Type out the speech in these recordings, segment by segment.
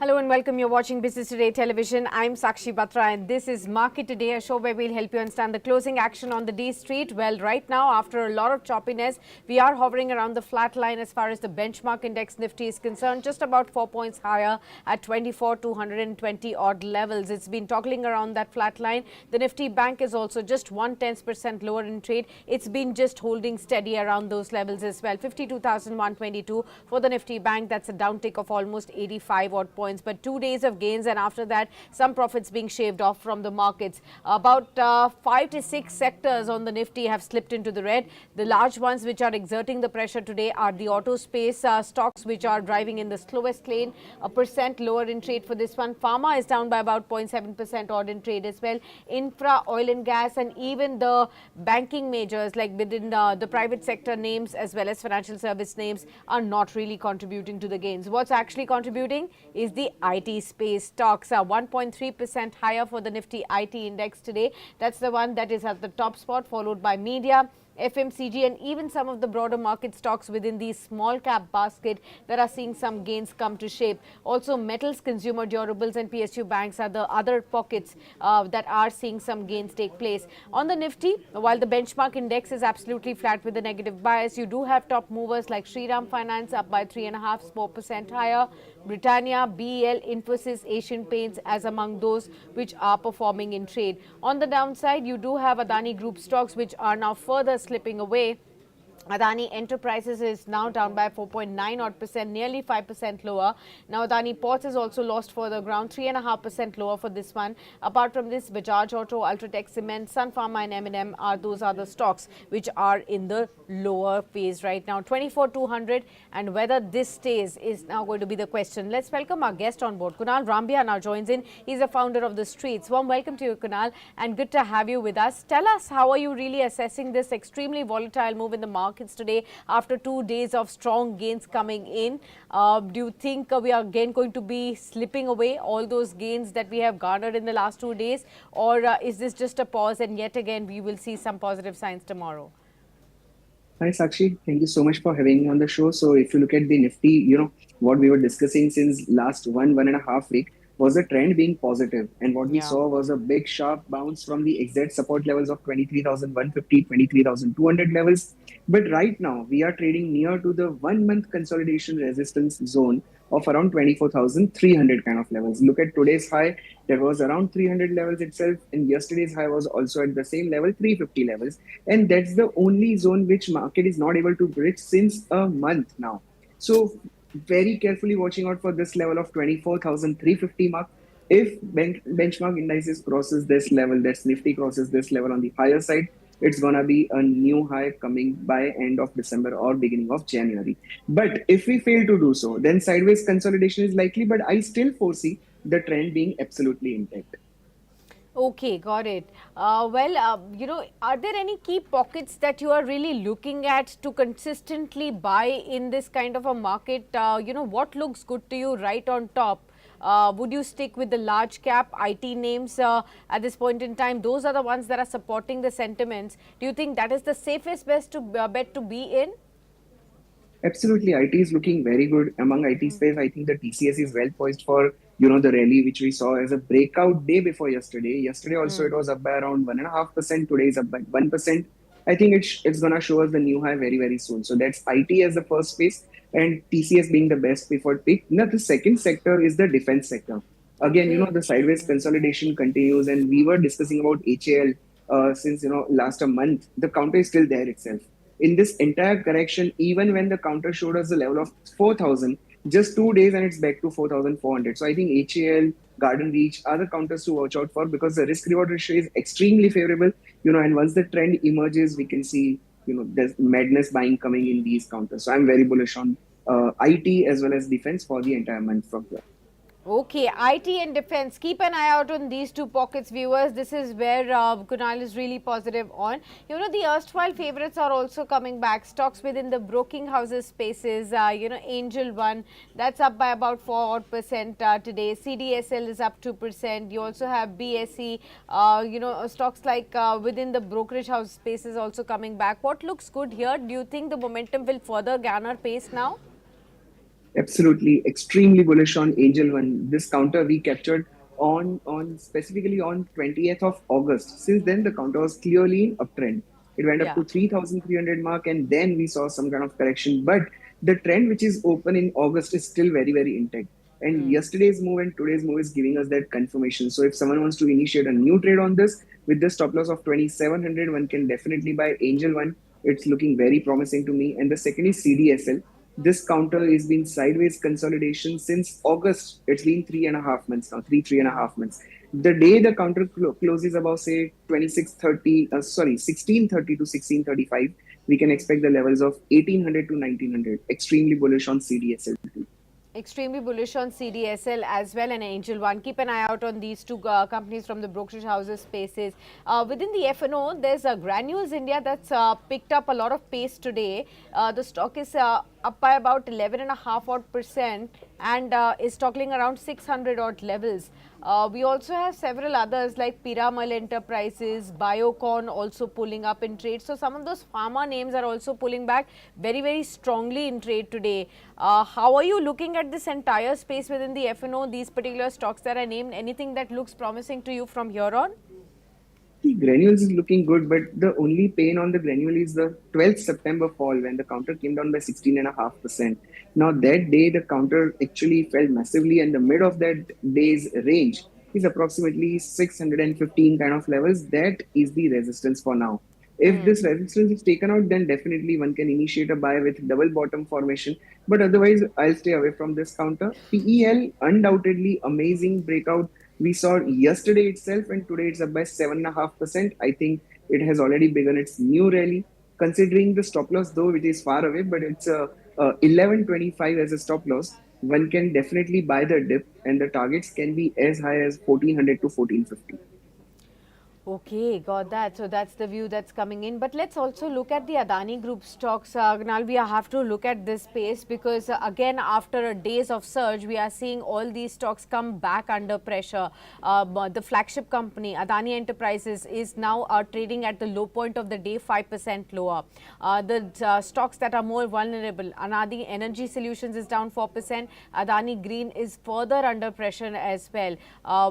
Hello and welcome. You're watching Business Today Television. I'm Sakshi Batra and this is Market Today, a show where we'll help you understand the closing action on the D Street. Well, right now, after a lot of choppiness, we are hovering around the flat line as far as the benchmark index Nifty is concerned, just about 4 points higher at 24,220 odd levels. It's been toggling around that flat line. The Nifty Bank is also just 1/10% lower in trade. It's been just holding steady around those levels as well. 52,122 for the Nifty Bank. That's a downtick of almost 85 odd points. But 2 days of gains, and after that some profits being shaved off from the markets. About 5 to 6 sectors on the Nifty have slipped into the red. The large ones which are exerting the pressure today are the auto space stocks, which are driving in the slowest lane. 1% lower in trade for this one. Pharma is down by about 0.7% odd in trade as well. Infra, oil and gas, and even the banking majors like within the private sector names as well as financial service names are not really contributing to the gains. What's actually contributing is the IT space stocks are 1.3% higher for the Nifty IT index today. That's the one that is at the top spot, followed by media, FMCG, and even some of the broader market stocks within the small cap basket that are seeing some gains come to shape. Also, metals, consumer durables, and PSU banks are the other pockets that are seeing some gains take place. On the Nifty, while the benchmark index is absolutely flat with a negative bias, you do have top movers like Shriram Finance up by 3.5-4% higher. Britannia, BEL, Infosys, Asian Paints as among those which are performing in trade. On the downside, you do have Adani Group stocks which are now further slipping away. Adani Enterprises is now down by 4.9 odd percent, nearly 5% lower. Now Adani Ports has also lost further ground, 3.5% lower for this one. Apart from this, Bajaj Auto, Ultratech Cement, Sun Pharma and M&M are those other stocks which are in the lower phase right now. 24,200, and whether this stays is now going to be the question. Let's welcome our guest on board. Kunal Rambia now joins in. He's the founder of The Streets. Warm welcome to you, Kunal, and good to have you with us. Tell us, how are you really assessing this extremely volatile move in the markets today after 2 days of strong gains coming in? Do you think we are again going to be slipping away all those gains that we have garnered in the last 2 days, or is this just a pause and yet again we will see some positive signs tomorrow? Hi Sakshi, thank you so much for having me on the show. So if you look at the Nifty, what we were discussing since last 1.5 week was the trend being positive. And what we Yeah. saw was a big sharp bounce from the exact support levels of 23,150, 23,200 levels. But right now we are trading near to the 1 month consolidation resistance zone of around 24,300 kind of levels. Look at today's high, that was around 300 levels itself, and yesterday's high was also at the same level, 350 levels. And that's the only zone which market is not able to bridge since a month now. So very carefully watching out for this level of 24,350 mark. If benchmark indices crosses this level, that's Nifty crosses this level on the higher side, it's gonna be a new high coming by end of December or beginning of January. But if we fail to do so, then sideways consolidation is likely, but I still foresee the trend being absolutely intact. Okay, got it. Are there any key pockets that you are really looking at to consistently buy in this kind of a market? What looks good to you right on top? Would you stick with the large cap IT names at this point in time? Those are the ones that are supporting the sentiments. Do you think that is the safest best to bet to be in? Absolutely, IT is looking very good among IT space. I think the TCS is well poised for the rally which we saw as a breakout day before yesterday. Yesterday also it was up by around 1.5%. Today is up by 1%. I think it's gonna show us the new high very soon. So that's IT as the first space, and TCS being the best preferred pick. Now the second sector is the defense sector. Again, Okay. the sideways consolidation continues, and we were discussing about HAL since last a month. The counter is still there itself in this entire correction. Even when the counter showed us the level of 4,000, just 2 days and it's back to 4,400. So I think HAL, Garden Reach are the counters to watch out for, because the risk reward ratio is extremely favorable. And once the trend emerges, we can see there's madness buying coming in these counters. So I'm very bullish on IT as well as defense for the entire month from here. Okay, IT and defense. Keep an eye out on these two pockets, viewers. This is where Kunal is really positive on. The erstwhile favorites are also coming back. Stocks within the broking houses spaces. Angel One, that's up by about 4% today. CDSL is up 2%. You also have BSE. Stocks like within the brokerage house spaces also coming back. What looks good here? Do you think the momentum will further garner pace now? Absolutely, extremely bullish on Angel One. This counter we captured on specifically on 20th of August. Since then, the counter was clearly in uptrend. It went up Yeah. to 3,300 mark, and then we saw some kind of correction. But the trend which is open in August is still very, very intact. And yesterday's move and today's move is giving us that confirmation. So if someone wants to initiate a new trade on this with the stop loss of 2,700, one can definitely buy Angel One. It's looking very promising to me. And the second is CDSL. This counter has been sideways consolidation since August. It's been 3.5 months now, three and a half months. The day the counter closes above, say, 2630, 1630 to 1635, we can expect the levels of 1800 to 1900. Extremely bullish on CDSL. Extremely bullish on CDSL as well and Angel One. Keep an eye out on these two companies from the brokerage houses spaces. Within the FNO, there's Granules India that's picked up a lot of pace today. The stock is up by about 11.5% and is toggling around 600 odd levels. We also have several others like Piramal Enterprises, Biocon also pulling up in trade. So some of those pharma names are also pulling back very, very strongly in trade today. How are you looking at this entire space within the FNO, these particular stocks that are named? Anything that looks promising to you from here on? The granules is looking good, but the only pain on the granule is the 12th September fall when the counter came down by 16.5%. Now, that day, the counter actually fell massively, and the mid of that day's range is approximately 615 kind of levels. That is the resistance for now. If this resistance is taken out, then definitely one can initiate a buy with double bottom formation. But otherwise, I'll stay away from this counter. PEL, undoubtedly amazing breakout we saw yesterday itself, and today it's up by 7.5%. I think it has already begun its new rally. Considering the stop loss, though it is far away, but it's a 1125 as a stop loss. One can definitely buy the dip, and the targets can be as high as 1400 to 1450. Okay, got that. So that's the view that's coming in. But let's also look at the Adani Group stocks. Now we have to look at this space because again, after a days of surge, we are seeing all these stocks come back under pressure. But the flagship company, Adani Enterprises, is now trading at the low point of the day, 5% lower. The stocks that are more vulnerable, Anadi Energy Solutions is down 4%. Adani Green is further under pressure as well.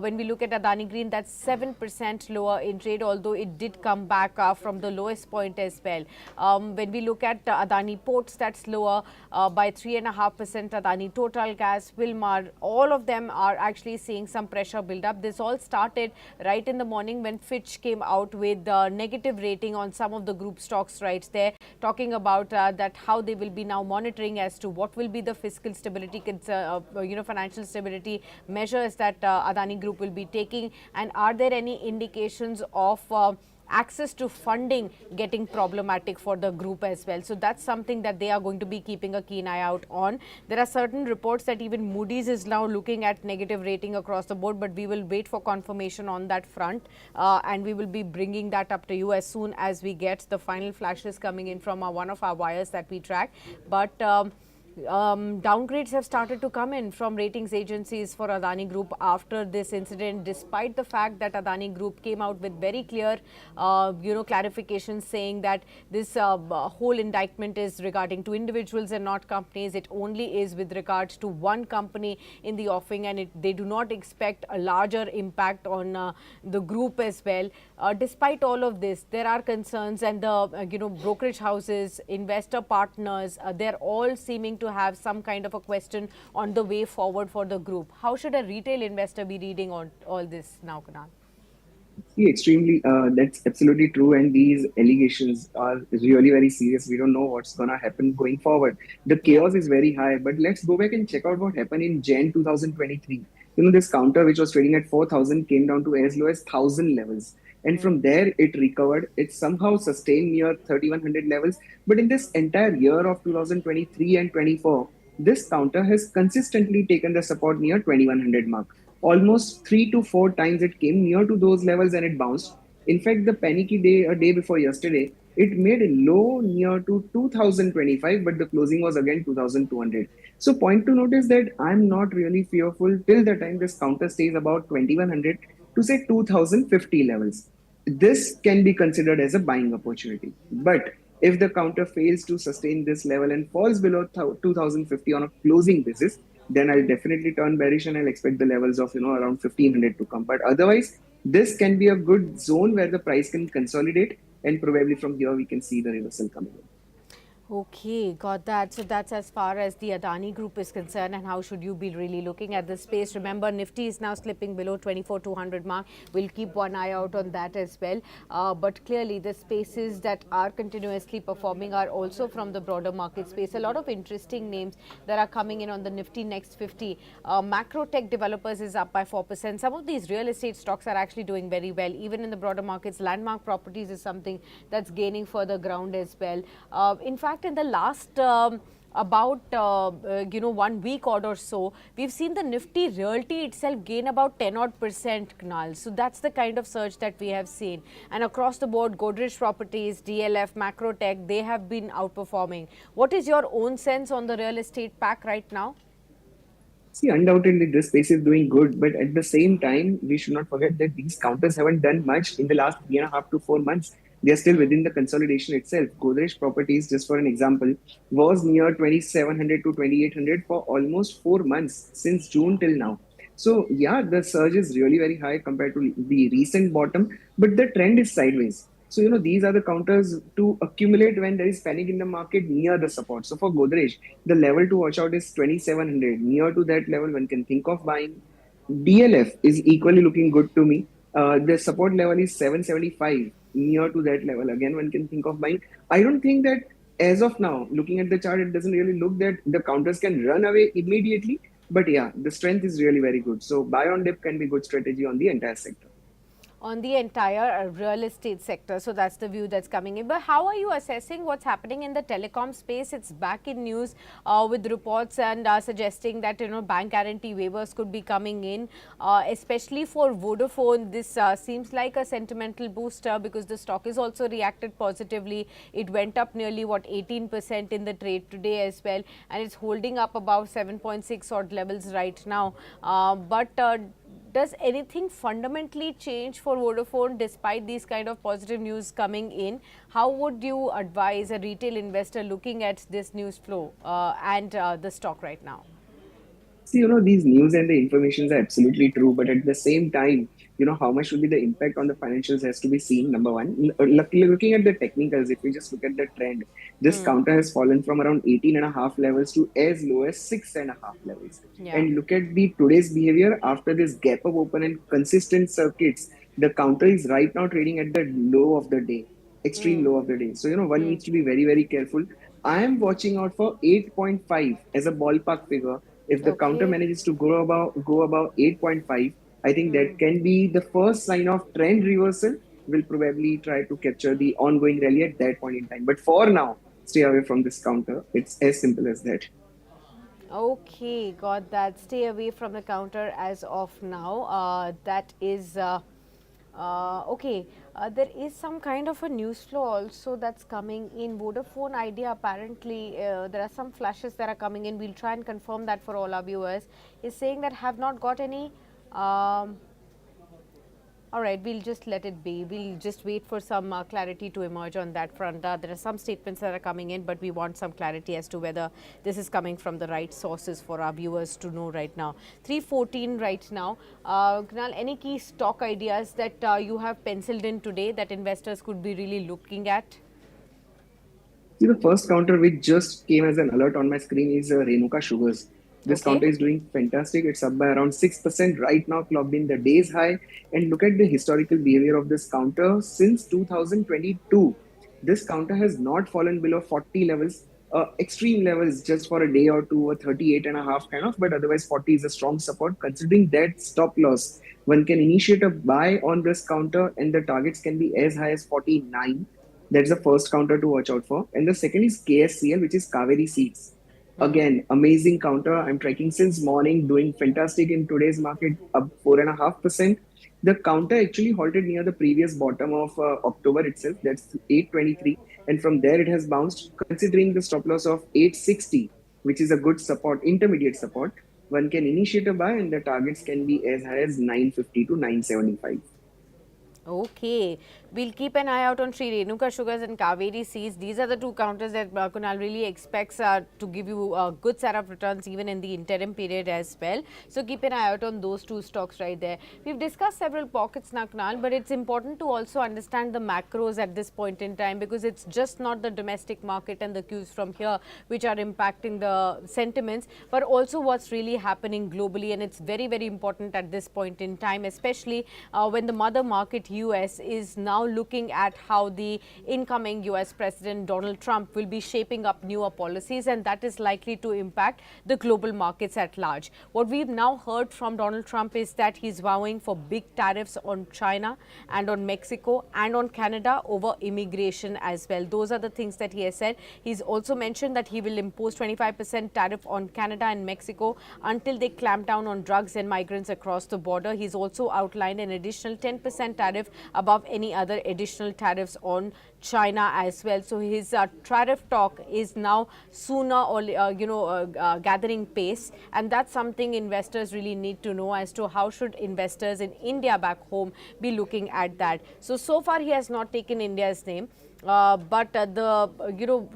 When we look at Adani Green, that's 7% lower in trade, although it did come back from the lowest point as well. When we look at Adani Ports, that's lower by 3.5%. Adani Total Gas, Wilmar, all of them are actually seeing some pressure build up. This all started right in the morning when Fitch came out with negative rating on some of the group stocks right there, talking about that how they will be now monitoring as to what will be the fiscal stability, financial stability measures that Adani Group will be taking, and are there any indications of access to funding getting problematic for the group as well. So that's something that they are going to be keeping a keen eye out on. There are certain reports that even Moody's is now looking at negative rating across the board, but we will wait for confirmation on that front and we will be bringing that up to you as soon as we get the final flashes coming in from one of our wires that we track. But downgrades have started to come in from ratings agencies for Adani Group after this incident, despite the fact that Adani Group came out with very clear, clarifications saying that this whole indictment is regarding to individuals and not companies. It only is with regards to one company in the offing, and they do not expect a larger impact on the group as well. Despite all of this, there are concerns, and the brokerage houses, investor partners, they're all seeming to have some kind of a question on the way forward for the group. How should a retail investor be reading on all this now, Kunal? See, extremely, that's absolutely true. And these allegations are really very serious. We don't know what's going to happen going forward. The Yeah. chaos is very high. But let's go back and check out what happened in Jan 2023. This counter, which was trading at 4,000, came down to as low as 1,000 levels. And from there, it recovered. It somehow sustained near 3,100 levels. But in this entire year of 2023 and 24, this counter has consistently taken the support near 2,100 mark. Almost 3 to 4 times it came near to those levels and it bounced. In fact, the panicky day, a day before yesterday, it made a low near to 2025, but the closing was again 2200. So, point to notice that I'm not really fearful till the time this counter stays about 2100 to say 2050 levels. This can be considered as a buying opportunity. But If the counter fails to sustain this level and falls below 2050 on a closing basis, then I'll definitely turn bearish and I'll expect the levels of around 1500 to come. But otherwise, this can be a good zone where the price can consolidate, and probably from here we can see the reversal coming in. Okay, got that. So that's as far as the Adani Group is concerned, and how should you be really looking at this space? Remember, Nifty is now slipping below 24,200 mark. We'll keep one eye out on that as well. But clearly, the spaces that are continuously performing are also from the broader market space. A lot of interesting names that are coming in on the Nifty Next 50. Macro tech developers is up by 4%. Some of these real estate stocks are actually doing very well. Even in the broader markets, landmark properties is something that's gaining further ground as well. In fact, in the last about 1 week odd or so, we've seen the Nifty Realty itself gain about 10 odd percent, Kunal. So that's the kind of surge that we have seen. And across the board, Godrej Properties, DLF, Macrotech, they have been outperforming. What is your own sense on the real estate pack right now? See, undoubtedly, this space is doing good, but at the same time, we should not forget that these counters haven't done much in the last 3.5 to 4 months. They are still within the consolidation itself. Godrej Properties, just for an example, was near 2700 to 2800 for almost 4 months since June till now. So, yeah, the surge is really very high compared to the recent bottom, but the trend is sideways. So, these are the counters to accumulate when there is panic in the market near the support. So, for Godrej, the level to watch out is 2700. Near to that level, one can think of buying. DLF is equally looking good to me. The support level is 775. Near to that level, again, one can think of buying. I don't think that as of now, looking at the chart, it doesn't really look that the counters can run away immediately. But yeah, the strength is really very good. So buy on dip can be good strategy on the entire sector. On the entire real estate sector. So that's the view that's coming in. But how are you assessing what's happening in the telecom space? It's back in news with reports and suggesting that bank guarantee waivers could be coming in, especially for Vodafone. This seems like a sentimental booster because the stock is also reacted positively. It went up nearly 18% in the trade today as well, and it's holding up above 7.6 odd levels right now. But does anything fundamentally change for Vodafone despite these kind of positive news coming in? How would you advise a retail investor looking at this news flow and the stock right now? See, these news and the informations are absolutely true, but at the same time, how much will be the impact on the financials has to be seen, number one. Luckily, looking at the technicals, if we just look at the trend, this counter has fallen from around 18.5 levels to as low as 6.5 levels. Yeah. And look at the today's behavior after this gap up open and consistent circuits. The counter is right now trading at the low of the day, extreme low of the day. So, one needs to be very, very careful. I am watching out for 8.5 as a ballpark figure. If the counter Okay. manages to go about 8.5, I think that can be the first sign of trend reversal. We'll probably try to capture the ongoing rally at that point in time. But for now, stay away from this counter. It's as simple as that. Okay, got that. Stay away from the counter as of now. That is okay. There is some kind of a news flow also that's coming in. Vodafone Idea, apparently, there are some flashes that are coming in. We'll try and confirm that for all our viewers. Is saying that have not got any. All right, we'll just let it be. We'll just wait for some clarity to emerge on that front. There are some statements that are coming in, but we want some clarity as to whether this is coming from the right sources for our viewers to know right now. 314 right now. Kunal, any key stock ideas that you have penciled in today that investors could be really looking at? See, the first counter which just came as an alert on my screen is Renuka Sugars. This Okay. counter is doing fantastic. It's up by around 6% right now, clocked in the day's high. And look at the historical behavior of this counter since 2022. This counter has not fallen below 40 levels, extreme levels just for a day or two, or 38.5 kind of, but otherwise 40 is a strong support. Considering that stop loss, one can initiate a buy on this counter and the targets can be as high as 49. That's the first counter to watch out for. And the second is KSCL, which is Kaveri Seeds. Again, amazing counter. I'm tracking since morning, doing fantastic in today's market, up 4.5%. The counter actually halted near the previous bottom of October itself, that's 823. And from there, it has bounced, considering the stop loss of 860, which is a good support, intermediate support. One can initiate a buy, and the targets can be as high as 950 to 975. Okay, we'll keep an eye out on Sri Renuka Sugars and Kaveri Seeds. These are the two counters that Kunal really expects to give you a good set of returns even in the interim period as well. So keep an eye out on those two stocks right there. We've discussed several pockets now, Kunal, but it's important to also understand the macros at this point in time, because it's just not the domestic market and the cues from here which are impacting the sentiments, but also what's really happening globally. And it's very, very important at this point in time, especially when the mother market US is now looking at how the incoming US President Donald Trump will be shaping up newer policies, and that is likely to impact the global markets at large. What we've now heard from Donald Trump is that he's vowing for big tariffs on China and on Mexico and on Canada over immigration as well. Those are the things that he has said. He's also mentioned that he will impose 25% tariff on Canada and Mexico until they clamp down on drugs and migrants across the border. He's also outlined an additional 10% tariff above any other additional tariffs on China as well. So his tariff talk is now sooner or gathering pace, and that's something investors really need to know as to how should investors in India back home be looking at that. So far he has not taken India's name, but the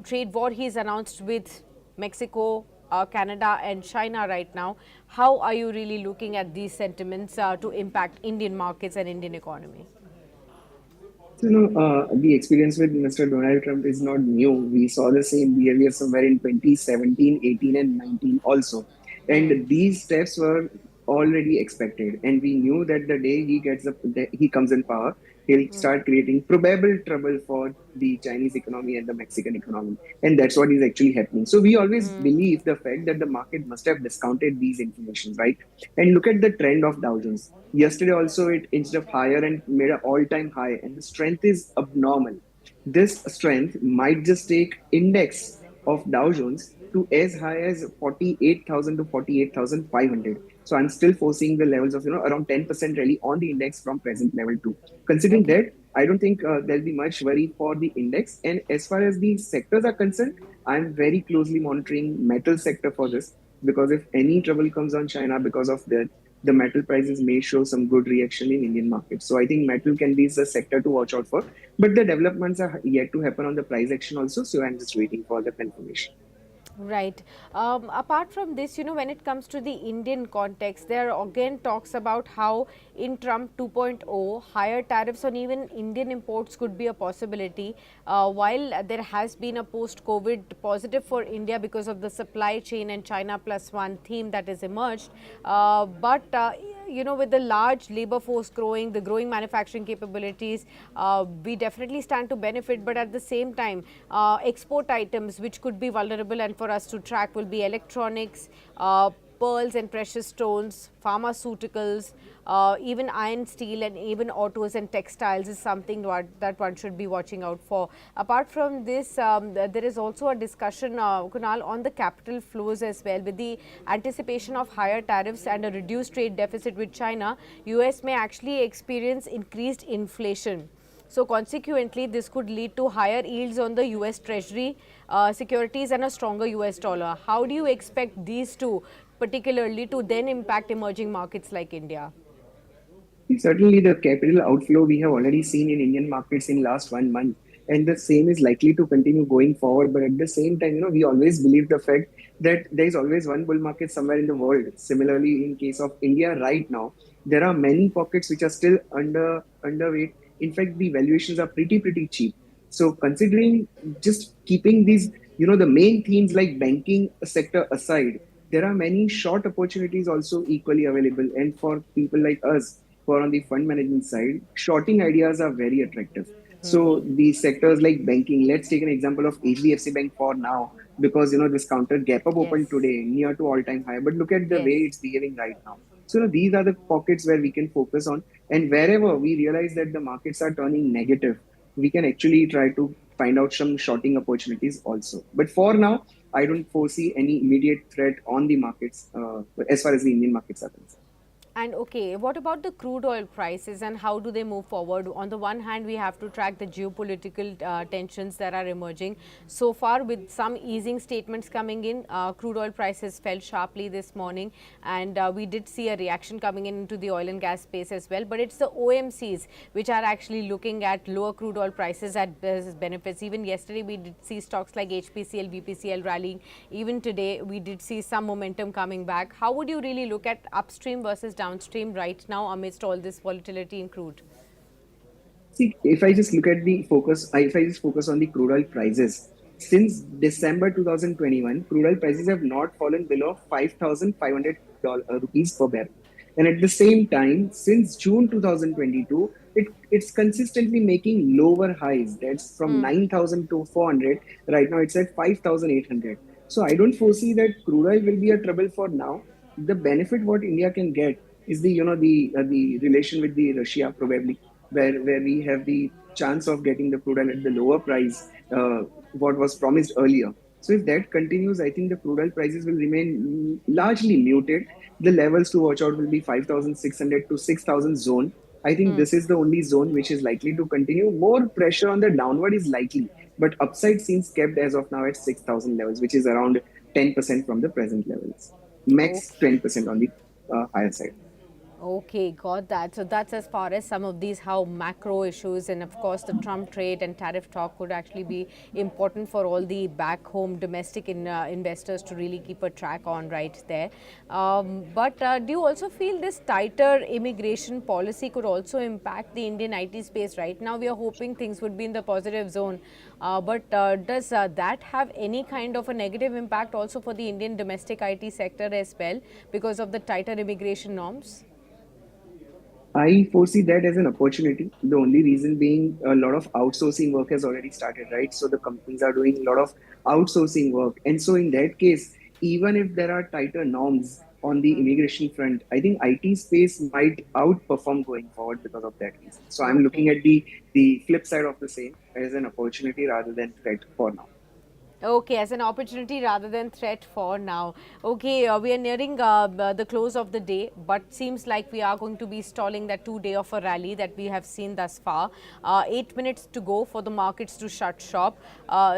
trade war he's announced with Mexico, Canada and China right now. How are you really looking at these sentiments to impact Indian markets and Indian economy? So, the experience with Mr. Donald Trump is not new. We saw the same behavior somewhere in 2017, 18, and 19 also. And these steps were already expected. And we knew that the day he comes in power, he'll start creating probable trouble for the Chinese economy and the Mexican economy. And that's what is actually happening. So we always believe the fact that the market must have discounted these informations, right? And look at the trend of Dow Jones. Yesterday also it inched up higher and made an all-time high, and the strength is abnormal. This strength might just take index of Dow Jones to as high as 48,000 to 48,500. So I'm still foreseeing the levels of around 10% rally on the index from present level too. Considering Okay. that, I don't think there'll be much worry for the index. And as far as the sectors are concerned, I'm very closely monitoring metal sector for this, because if any trouble comes on China because of that, the metal prices may show some good reaction in Indian markets. So I think metal can be the sector to watch out for. But the developments are yet to happen on the price action also. So I'm just waiting for the confirmation. Right. Apart from this, when it comes to the Indian context, there are again talks about how in Trump 2.0, higher tariffs on even Indian imports could be a possibility. While there has been a post-COVID positive for India because of the supply chain and China plus one theme that has emerged, with the large labor force growing, the growing manufacturing capabilities, we definitely stand to benefit. But at the same time, export items which could be vulnerable and for us to track will be electronics, pearls and precious stones, pharmaceuticals, even iron, steel, and even autos and textiles is something that one should be watching out for. Apart from this, there is also a discussion, Kunal, on the capital flows as well. With the anticipation of higher tariffs and a reduced trade deficit with China, US may actually experience increased inflation. So consequently, this could lead to higher yields on the US Treasury securities and a stronger US dollar. How do you expect these two particularly to then impact emerging markets like India? Certainly, the capital outflow we have already seen in Indian markets in last 1 month, and the same is likely to continue going forward. But at the same time, we always believe the fact that there is always one bull market somewhere in the world. Similarly, in case of India right now, there are many pockets which are still underweight. In fact, the valuations are pretty cheap. So considering just keeping these, the main themes like banking sector aside, there are many short opportunities also equally available. And for people like us who are on the fund management side, shorting ideas are very attractive. So the sectors like banking, let's take an example of HDFC Bank for now, because this counter gap up opened Yes. today near to all-time high. But look at the way Yes. it's behaving right now. So these are the pockets where we can focus on, and wherever we realize that the markets are turning negative, we can actually try to find out some shorting opportunities also. But for now, I don't foresee any immediate threat on the markets as far as the Indian markets are concerned. And okay, what about the crude oil prices and how do they move forward? On the one hand, we have to track the geopolitical tensions that are emerging. So far, with some easing statements coming in, crude oil prices fell sharply this morning, and we did see a reaction coming in into the oil and gas space as well. But it's the OMCs which are actually looking at lower crude oil prices at benefits. Even yesterday, we did see stocks like HPCL, BPCL rallying. Even today, we did see some momentum coming back. How would you really look at upstream versus downstream right now amidst all this volatility in crude? See, if I just look at the focus, if I just focus on the crude oil prices, since December 2021, crude oil prices have not fallen below $5,500 rupees per barrel. And at the same time, since June 2022, it's consistently making lower highs. That's from 9,000 to 400. Right now, it's at 5,800. So I don't foresee that crude oil will be a trouble for now. The benefit what India can get is the relation with the Russia probably where we have the chance of getting the crude oil at the lower price, what was promised earlier. So if that continues, I think the crude oil prices will remain largely muted. The levels to watch out will be 5,600 to 6,000 zone. I think this is the only zone which is likely to continue. More pressure on the downward is likely, but upside seems kept as of now at 6,000 levels, which is around 10% from the present levels. Max Okay. 20% on the higher side. Okay, got that. So that's as far as some of these how macro issues and of course the Trump trade and tariff talk could actually be important for all the back home domestic investors to really keep a track on right there. But do you also feel this tighter immigration policy could also impact the Indian IT space? Right now, we are hoping things would be in the positive zone. But does that have any kind of a negative impact also for the Indian domestic IT sector as well because of the tighter immigration norms? I foresee that as an opportunity. The only reason being a lot of outsourcing work has already started, right? So the companies are doing a lot of outsourcing work. And so in that case, even if there are tighter norms on the immigration front, I think IT space might outperform going forward because of that reason. So I'm looking Okay. at the flip side of the same as an opportunity rather than threat for now. Okay, as an opportunity rather than threat for now. Okay, we are nearing the close of the day, but seems like we are going to be stalling that 2 day of a rally that we have seen thus far. 8 minutes to go for the markets to shut shop.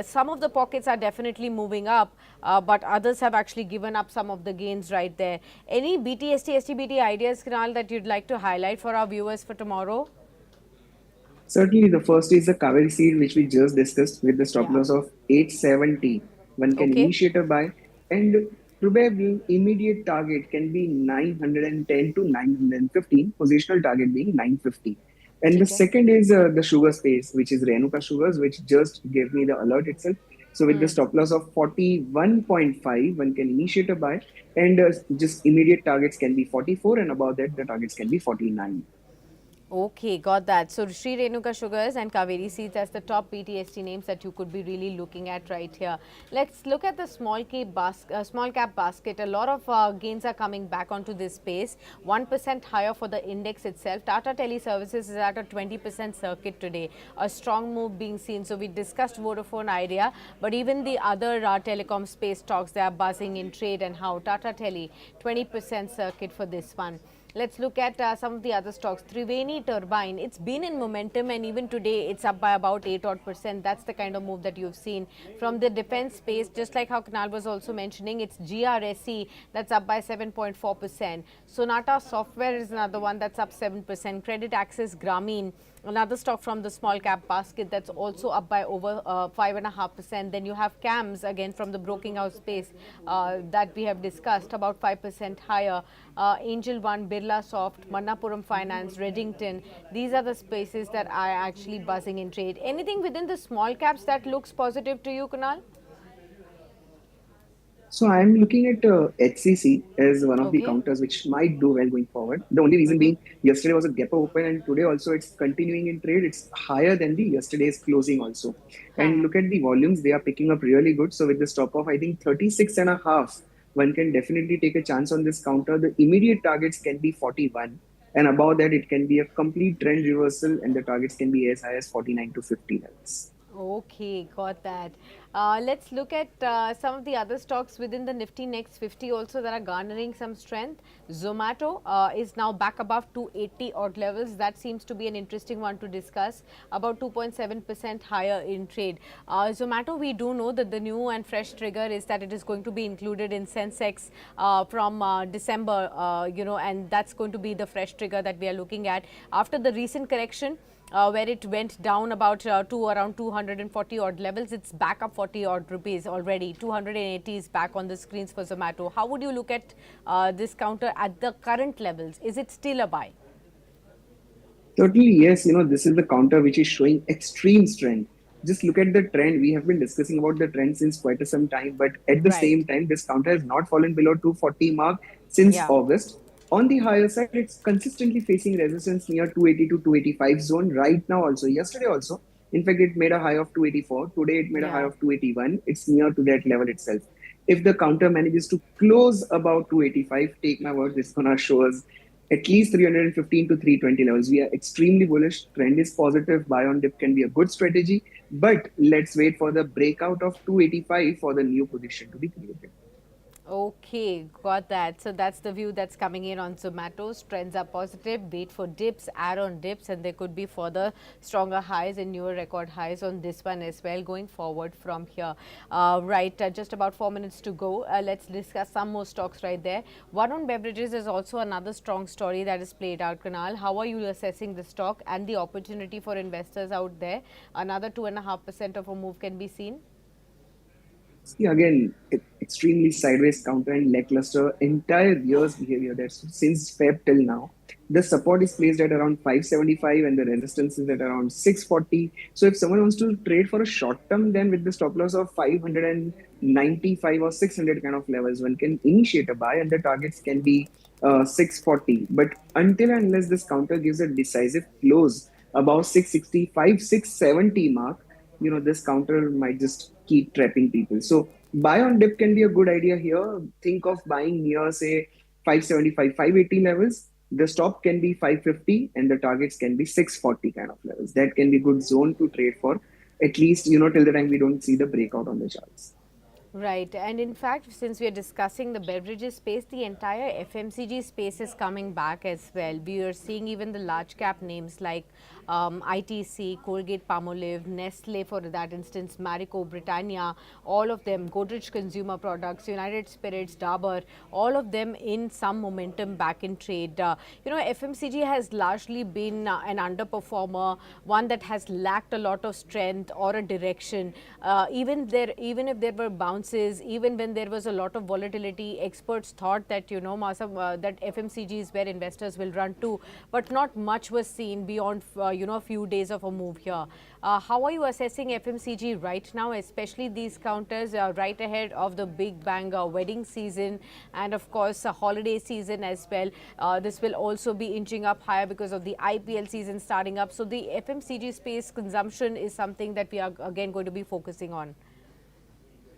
Some of the pockets are definitely moving up, but others have actually given up some of the gains right there. Any BTST, STBT ideas, Kunal, that you'd like to highlight for our viewers for tomorrow? Certainly, the first is the Kaveri seed, which we just discussed with the stop Yeah. loss of 870. One can Okay. initiate a buy, and probably immediate target can be 910 to 915, positional target being 950. And the Okay. second is the sugar space, which is Renuka Sugars, which just gave me the alert itself. So with the stop loss of 41.5, one can initiate a buy, and just immediate targets can be 44, and above that, the targets can be 49. Okay, got that. So Sri Renuka Sugars and Kaveri Seeds as the top PTST names that you could be really looking at right here. Let's look at the small cap basket. A lot of gains are coming back onto this space. 1% higher for the index itself. Tata Teleservices is at a 20% circuit today. A strong move being seen. So we discussed Vodafone Idea, but even the other telecom space stocks, they are buzzing in trade and how Tata Tele 20% circuit for this one. Let's look at some of the other stocks. Triveni Turbine, it's been in momentum and even today it's up by about 8 odd percent. That's the kind of move that you've seen from the defense space. Just like how Kunal was also mentioning, it's GRSE that's up by 7.4%. Sonata Software is another one that's up 7%. Credit Access Grameen, another stock from the small cap basket that's also up by over 5.5%. Then you have CAMS again from the broking house space that we have discussed about 5% higher. Angel One, Birla Soft, Manappuram Finance, Reddington. These are the spaces that are actually buzzing in trade. Anything within the small caps that looks positive to you, Kunal? So I'm looking at HCC as one of the Okay. counters which might do well going forward. The only reason being yesterday was a gap open and today also it's continuing in trade. It's higher than the yesterday's closing also. And Haha. look at the volumes, they are picking up really good. So with the stop of I think 36 and a half, one can definitely take a chance on this counter. The immediate targets can be 41 and above that it can be a complete trend reversal and the targets can be as high as 49 to 50 levels. Okay, got that. Let's look at some of the other stocks within the Nifty Next 50 also that are garnering some strength. Zomato is now back above 280 odd levels. That seems to be an interesting one to discuss. About 2.7% higher in trade. Zomato, we do know that the new and fresh trigger is that it is going to be included in Sensex from December, and that's going to be the fresh trigger that we are looking at. After the recent correction, where it went down about to around 240 odd levels, it's back up 40 odd rupees already. 280 is back on the screens for Zomato. How would you look at this counter at the current levels? Is it still a buy? Certainly, yes. This is the counter which is showing extreme strength. Just look at the trend. We have been discussing about the trend since quite some time, but at the Right. same time, this counter has not fallen below 240 mark since Yeah. August. On the higher side, it's consistently facing resistance near 280 to 285 zone right now also. Yesterday also. In fact, it made a high of 284. Today, it made a high Yeah. of 281. It's near to that level itself. If the counter manages to close about 285, take my word, this is gonna show us at least 315 to 320 levels. We are extremely bullish. Trend is positive. Buy on dip can be a good strategy, but let's wait for the breakout of 285 for the new position to be created. Okay, got that. So that's the view that's coming in on Zomato's. Trends are positive. Wait for dips, add on dips, and there could be further stronger highs and newer record highs on this one as well going forward from here. Right, just about 4 minutes to go. Let's discuss some more stocks right there. One on beverages is also another strong story that is played out, Kunal. How are you assessing the stock and the opportunity for investors out there? Another 2.5% of a move can be seen. See, again, extremely sideways counter and lackluster entire year's behavior. That's since Feb till now. The support is placed at around 575 and the resistance is at around 640. So if someone wants to trade for a short term, then with the stop loss of 595 or 600 kind of levels, one can initiate a buy and the targets can be 640. But until and unless this counter gives a decisive close above 665, 670 mark, this counter might just keep trapping people. So buy on dip can be a good idea here. Think of buying near, say, 575, 580 levels. The stop can be 550 and the targets can be 640 kind of levels. That can be good zone to trade for, at least, till the time we don't see the breakout on the charts. Right. And in fact, since we are discussing the beverages space, the entire FMCG space is coming back as well. We are seeing even the large cap names like ITC, Colgate Palmolive, Nestle for that instance, Marico, Britannia, all of them, Godrej Consumer Products, United Spirits, Dabur, all of them in some momentum back in trade. FMCG has largely been an underperformer, one that has lacked a lot of strength or a direction. Even if there were bounces, even when there was a lot of volatility, experts thought that that FMCG is where investors will run to, but not much was seen beyond a few days of a move here. How are you assessing FMCG right now, especially these counters right ahead of the big bang wedding season and of course a holiday season as well? This will also be inching up higher because of the IPL season starting up. So the FMCG space consumption is something that we are again going to be focusing on.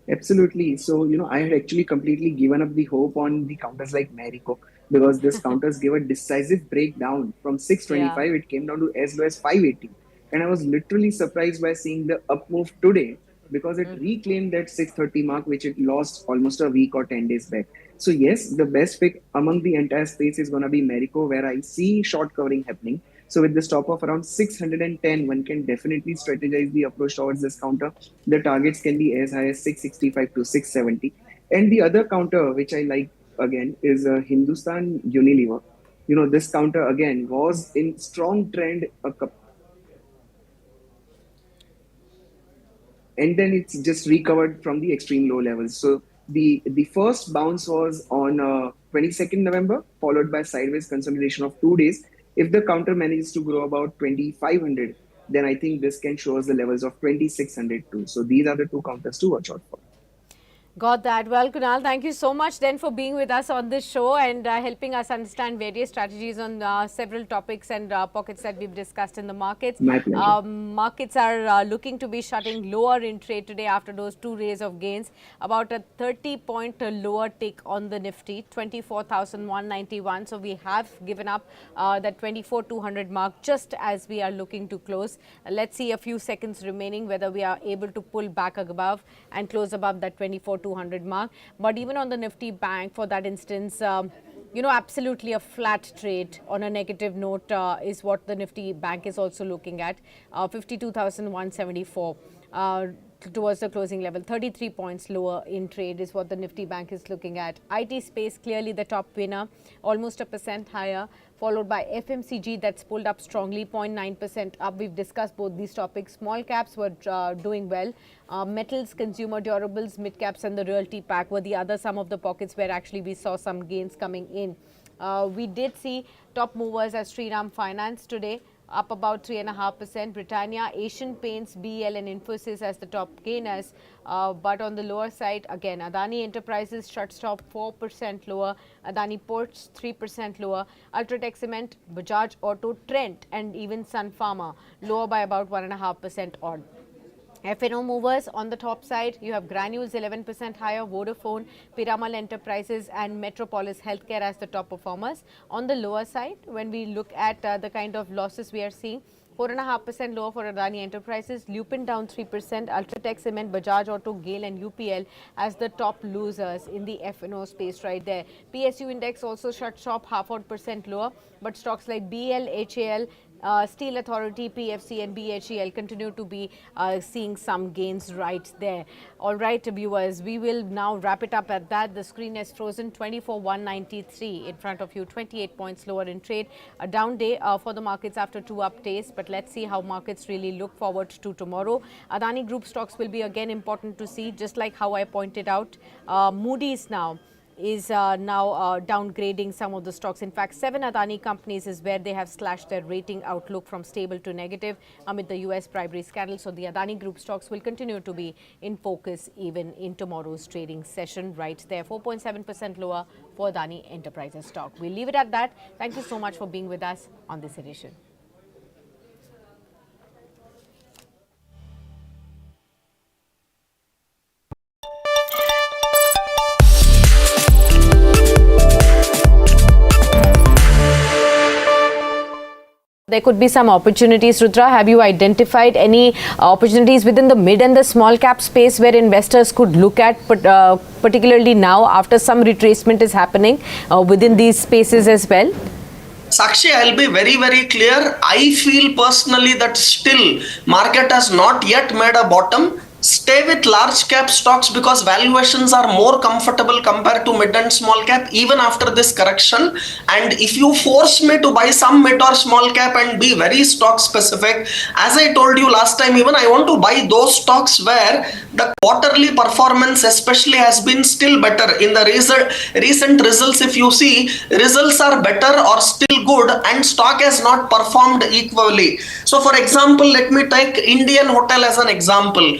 Absolutely. So, I had actually completely given up the hope on the counters like Marico because this counters gave a decisive breakdown from Yeah. 625. It came down to as low as 580. And I was literally surprised by seeing the up move today because it reclaimed that 630 mark, which it lost almost a week or 10 days back. So, yes, the best pick among the entire space is going to be Marico, where I see short covering happening. So with the stop of around 610, one can definitely strategize the approach towards this counter. The targets can be as high as 665 to 670. And the other counter, which I like again, is Hindustan Unilever. This counter again was in strong trend a couple, and then it's just recovered from the extreme low levels. So the first bounce was on 22nd November, followed by sideways consolidation of 2 days. If the counter manages to grow about 2500, then I think this can show us the levels of 2600 too. So these are the two counters to watch out for. Got that. Well, Kunal, thank you so much then for being with us on this show and helping us understand various strategies on several topics and pockets that we've discussed in the markets. My pleasure. Markets are looking to be shutting lower in trade today after those 2 days of gains. About a 30-point lower tick on the Nifty, 24,191. So we have given up that 24,200 mark just as we are looking to close. Let's see a few seconds remaining whether we are able to pull back above and close above that 24,200 mark. But even on the Nifty Bank, for that instance, absolutely a flat trade on a negative note is what the Nifty Bank is also looking at. 52,174. Towards the closing level, 33 points lower in trade is what the Nifty Bank is looking at. IT space clearly the top winner, almost 1% higher, followed by FMCG that's pulled up strongly, 0.9% up. We've discussed both these topics. Small caps were doing well. Metals, consumer durables, mid caps and the realty pack were the other some of the pockets where actually we saw some gains coming in. We did see top movers as Shriram Finance today, up about 3.5%. Britannia, Asian Paints, BL and Infosys as the top gainers. But on the lower side, again, Adani Enterprises shut stop 4% lower. Adani Ports 3% lower. Ultratech Cement, Bajaj Auto, Trent and even Sun Pharma lower by about 1.5% odd. F&O movers on the top side, you have Granules 11% higher, Vodafone, Piramal Enterprises and Metropolis Healthcare as the top performers. On the lower side, when we look at the kind of losses we are seeing, 4.5% lower for Adani Enterprises, Lupin down 3%, Ultratech Cement, Bajaj Auto, GAIL and UPL as the top losers in the F&O space right there. PSU index also shut shop 0.5% lower, but stocks like BL, HAL, Steel Authority, PFC and BHEL continue to be seeing some gains right there. All right, viewers, we will now wrap it up at that. The screen is frozen, 24,193 in front of you, 28 points lower in trade. A down day for the markets after 2 up days, but let's see how markets really look forward to tomorrow. Adani Group stocks will be again important to see, just like how I pointed out. Moody's now is downgrading some of the stocks. In fact, 7 Adani companies is where they have slashed their rating outlook from stable to negative amid the US primary scandal. So the Adani Group stocks will continue to be in focus even in tomorrow's trading session right there. 4.7% lower for Adani Enterprises stock. We'll leave it at that. Thank you so much for being with us on this edition. There could be some opportunities. Rudra, have you identified any opportunities within the mid and the small cap space where investors could look at, particularly now after some retracement is happening within these spaces as well? Sakshi, I'll be very, very clear. I feel personally that still market has not yet made a bottom. Stay with large cap stocks because valuations are more comfortable compared to mid and small cap even after this correction. And if you force me to buy some mid or small cap and be very stock specific, as I told you last time, even I want to buy those stocks where the quarterly performance especially has been still better. In the recent results, if you see, results are better or still good and stock has not performed equally. So for example, let me take Indian Hotel as an example.